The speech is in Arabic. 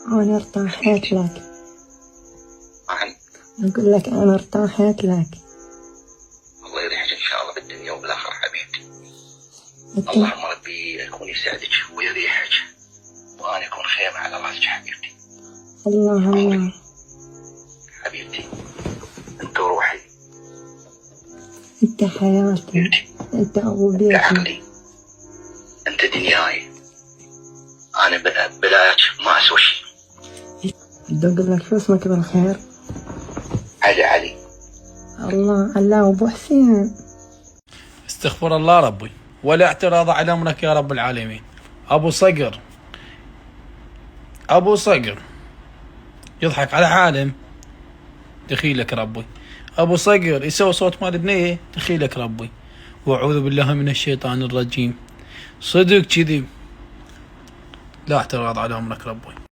أنا ارتاحت لك. عن أقول لك أنا ارتاحت لك. الله يريحك إن شاء الله بالدنيا وبالآخرة حبيبتي. أنت اللهم ربي يكون يسعدك ويريحك، وأنا أكون خيمة على راسك حبيبتي. الله حبيبتي أنت روحي، أنت حياتي، أنت أبو أنت بيتي. عقلي، أنت دنياي. أنا بلاك ما أسوى شيء. بدي أقول لك شو اسمك بالخير؟ علي. الله أبو حسين. استغفر الله ربي، ولا اعتراض على أمرك يا رب العالمين. أبو صقر يضحك على حالم، دخيلك ربي. أبو صقر يسوي صوت مال بنيه، دخيلك ربي. وأعوذ بالله من الشيطان الرجيم. صدق كذي، لا اعتراض على أمرك ربي.